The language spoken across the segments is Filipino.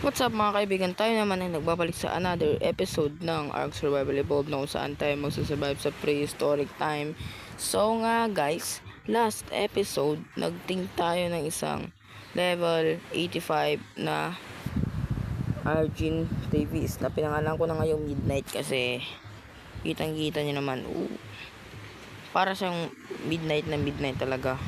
What's up mga kaibigan, tayo naman ay nagbabalik sa another episode ng Ark Survival Evolved na kung saan tayo magsusurvive sa prehistoric time. So nga guys, last episode nagting tayo ng isang level 85 na Argyn Davis na pinangalan ko na ngayong Midnight kasi kitang kita nyo naman, para siyang midnight talaga.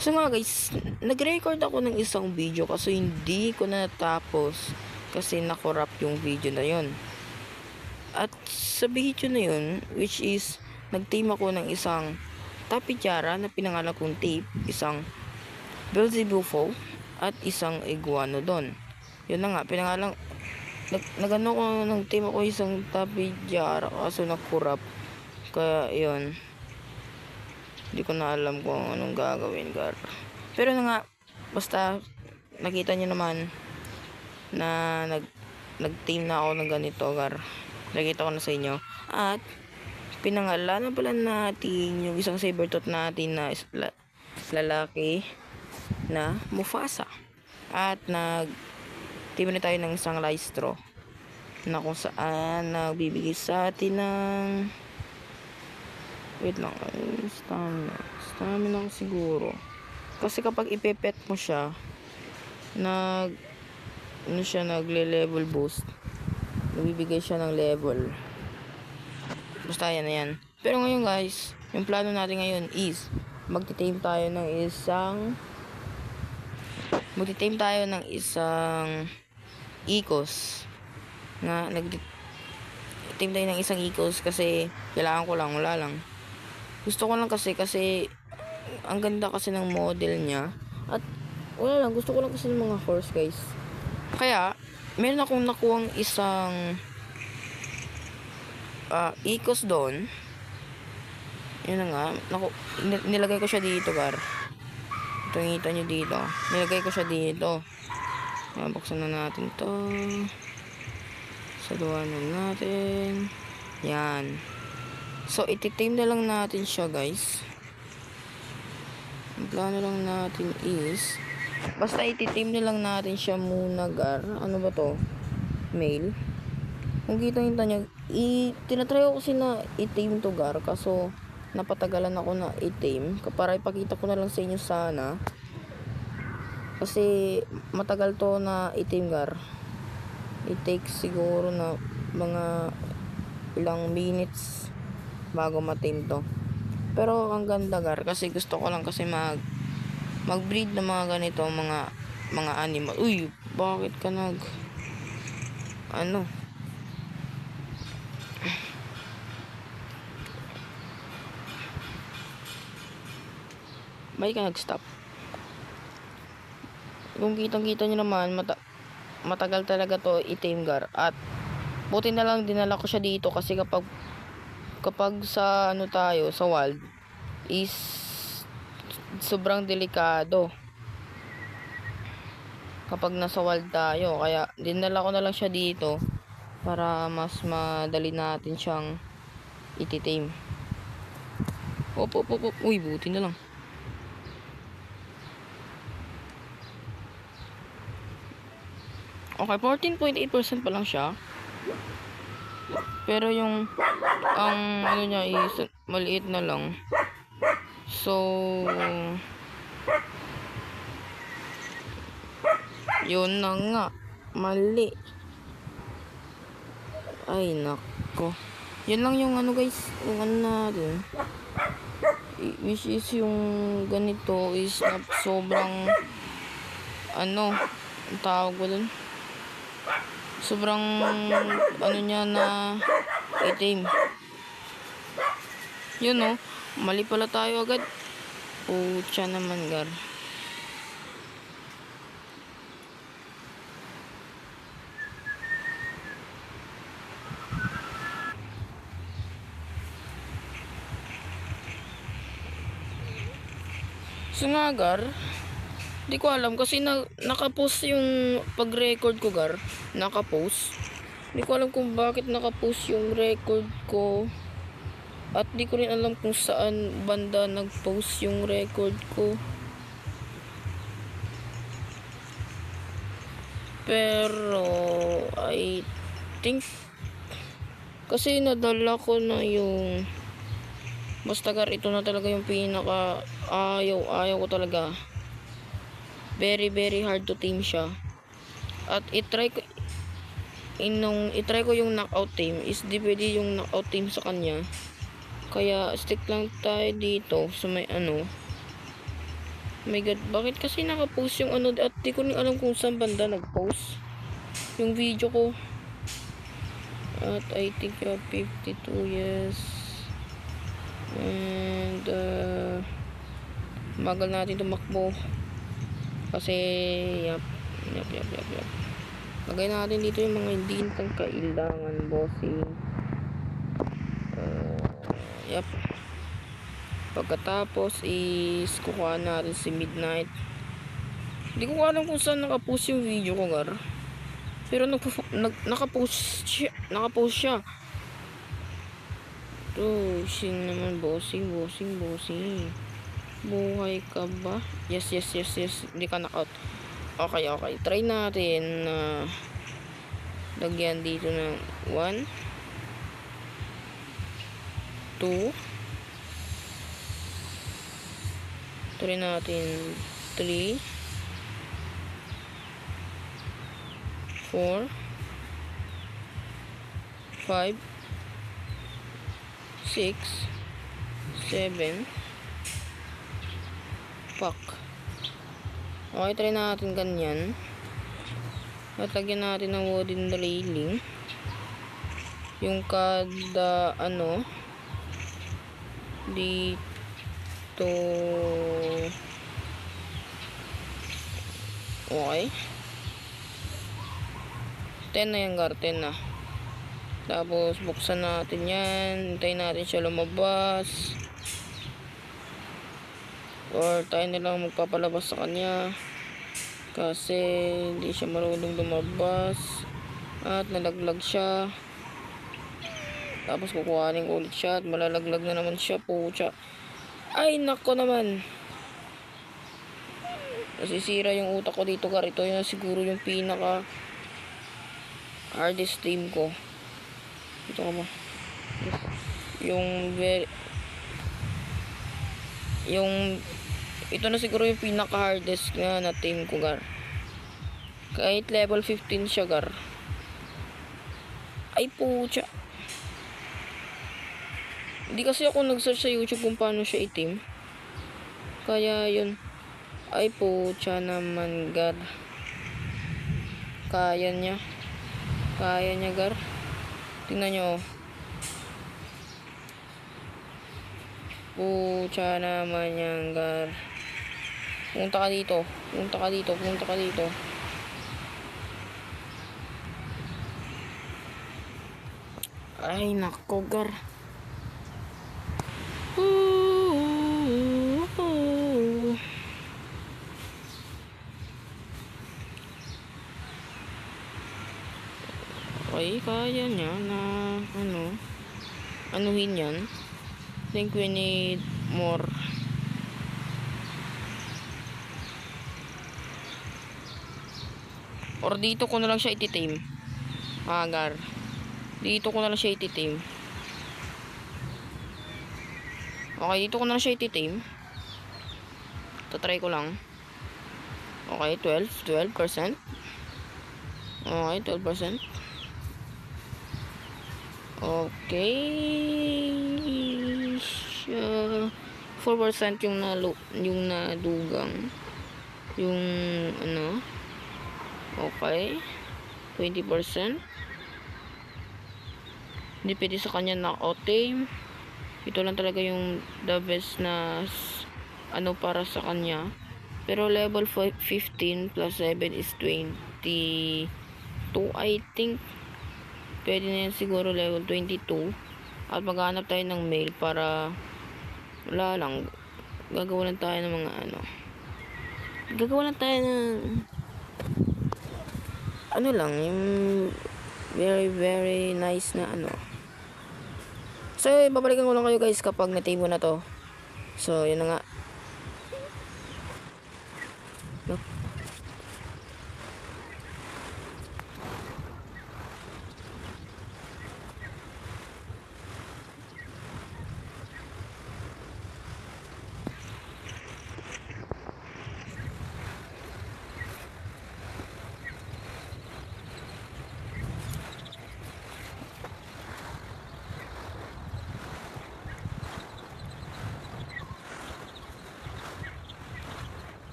So nga guys, nag-record ako ng isang video kasi hindi ko na natapos kasi nakorap yung video na yon. At sa video na yun, which is nag-team ako ng isang tapijara na pinangalan kong tape, isang Belzebufo at isang iguanodon. Yun na nga, pinangalan nagano ko ng team ako isang tapijara kaso nakorap. Kaya yun, hindi ko na alam kung anong gagawin, gar. Pero na nga, basta nakita nyo naman na nag-team na ako ng ganito, gar. Nakita ko na sa inyo. At pinangalanan pala natin yung isang sabertooth natin na lalaki na Mufasa. At nag-team na tayo ng isang Lystro na kung saan nagbibigay sa atin ng wait lang, stamina ko siguro. Kasi kapag ipepet mo siya, nagle-level boost. Nagbibigay siya ng level. Basta yan na yan. Pero ngayon guys, yung plano natin ngayon is magti-tame tayo ng isang Ecos. Nag-tame tayo ng isang Ecos kasi kailangan ko lang, wala lang. Gusto ko lang kasi ang ganda kasi ng model niya. At wala lang, gusto ko lang kasi ng mga horse guys. Kaya meron akong nakuhang isang Ecos doon. Yun na nga, nilagay ko siya dito, gar. Ito ngita nyo dito. Nilagay ko siya dito. Buksan na natin to. Saluhan na natin. Yan. So, iti-tame na lang natin siya, guys. Ang plano lang natin is basta iti-tame na lang natin siya muna, gar. Ano ba to? Male. Kung kita-kita nyo, tinatry ko kasi na i-tame to, gar. Kaso, napatagalan ako na i-tame. Para ipakita ko na lang sa inyo sana. Kasi, matagal to na i-tame, gar. It takes siguro na mga ilang minutes bago ma-tame to. Pero ang ganda, gar, kasi gusto ko lang kasi mag-breed ng mga ganito, mga animal. Uy, bakit ka may ka nag-stop. Kung kitang-kita nyo naman, matagal talaga to i-tame, gar. At buti na lang dinala ko siya dito kasi kapag sa tayo sa wild is sobrang delikado kapag nasa wild tayo, kaya dinala ko na lang siya dito para mas madali natin siyang iti-tame. Uy, buti na lang. Okay, 14.8% pa lang siya. Pero ang niya is maliit na lang. So, yun na nga. Mali. Ay, nako. Yun lang yung guys. Yung natin. Which is yung ganito is sobrang tawag ko dun. Sobrang niya na itim. Yun mali pala tayo agad. Pucha naman, gar. So nga, gar, di ko alam kasi nakapost yung pag-record ko, gar. Nakapost. Di ko alam kung bakit nakapost yung record ko. At di ko rin alam kung saan banda nag-post yung record ko. Pero I think kasi nadala ko na yung basta gar, ito na talaga yung pinaka ayaw ko talaga. Very very hard to team siya. At itry ko yung knockout team is di pwede yung knockout team sa kanya. Kaya stick lang tayo dito sa may ano. Oh my god, bakit kasi nakapost yung ano at di ko rin alam kung saan banda nagpost yung video ko. At I think you have 52, yes. And bagal natin tumakbo kasi yap. Lagay natin dito yung mga hindi natin kailangan, bossing. Yap. Pagkatapos is kukuha natin si Midnight. Hindi ko alam kung saan nakapost yung video ko, gar. Pero nakapost siya. Sing naman, bossing. Buhay ka ba? Yes. Hindi ka knockout. Okay. Try natin na lagyan dito ng 1, 2. Try natin 3, 4, 5, 6, 7. Pak. Okay, try natin ganyan. At lagyan natin ng wooden railing. Yung kada ano dito. Okay. 10 na yan, gar. 10 na. Tapos buksan natin yan. Hintayin natin siya lumabas. Or tayo nilang magpapalabas sa kanya kasi hindi siya marunong lumabas at nalaglag siya. Tapos kukuhanin ko ulit siya at malalaglag na naman siya, pucha. Ay nako naman, nasisira yung utak ko dito, gar. Ito yun siguro yung pinaka hardest team ko. Ito ka ba? Ito na siguro yung pinaka hardest na team ko, gar. Kahit level 15 siya, gar. Ay pucha. Hindi kasi ako nag-search sa YouTube kung paano siya i-team. Kaya yun. Ay pucha naman, gar. Kaya niya, gar. Tingnan nyo. Pucha naman yan, gar. Punta ka dito. Ay nako, gar. Okay, kaya niya na anuhin yan. I think we need more. Or dito ko na lang siya iti-tame. Gar. Dito ko na lang siya iti-tame. Okay, dito ko na lang siya iti-tame. Tatry ko lang. Okay, 12%. Okay, 12%. Okay. 4% yung nadugang. Yung ano. Okay. 20%. Hindi pwede sa kanya knockout team. Ito lang talaga yung the best na ano para sa kanya. Pero level 15 plus 7 is 22, I think. Pwede na yan siguro level 22. At maghanap tayo ng mail para wala lang. Gagawa lang tayo ng mga ano. Gagawa lang tayo ng ano lang, yung very very nice na ano. So, babalikan ko lang kayo, guys, kapag na-tame ko na to. So, yun na nga.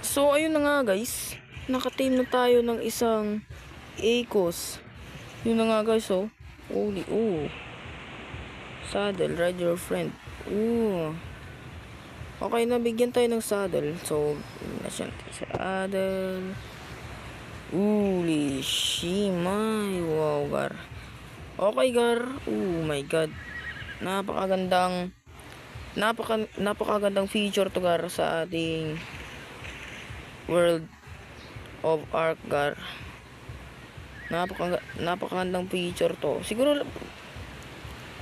So, ayun na nga guys. Naka-team na tayo ng isang ACOS. Yun na nga guys, oh. Holy, saddle, ride your friend. Okay, nabigyan tayo ng saddle. So, nasyan saddle. Holy shimay. Wow, gar. Okay, gar. Oh my god. Napakagandang feature to, gar, sa ating World of Ark, gar. Napakagandang feature to. Siguro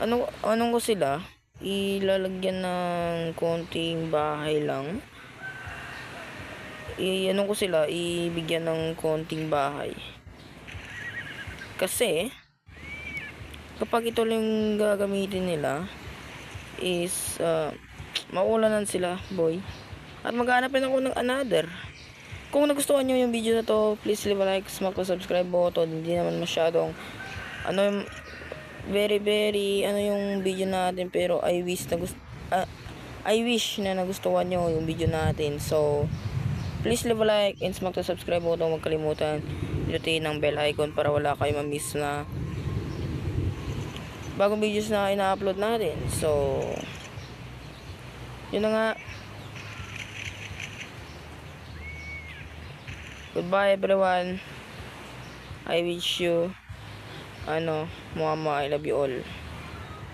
anong ko sila ilalagyan ng konting bahay lang. Anong ko sila ibigyan ng konting bahay. Kasi kapag ito lang gagamitin nila is maulanan sila, boy. At maghanapin ako ng another. Kung nagustuhan nyo yung video na to, please leave a like, smack the subscribe button. Hindi naman masyadong very yung video natin, pero I wish na nagustuhan nyo yung video natin. So please leave a like and smack the subscribe button. Huwag kalimutan pinutin ang bell icon para wala kayong ma-miss na bagong videos na ina-upload natin. So yun na nga. Goodbye everyone. I wish you Mama, I love you all.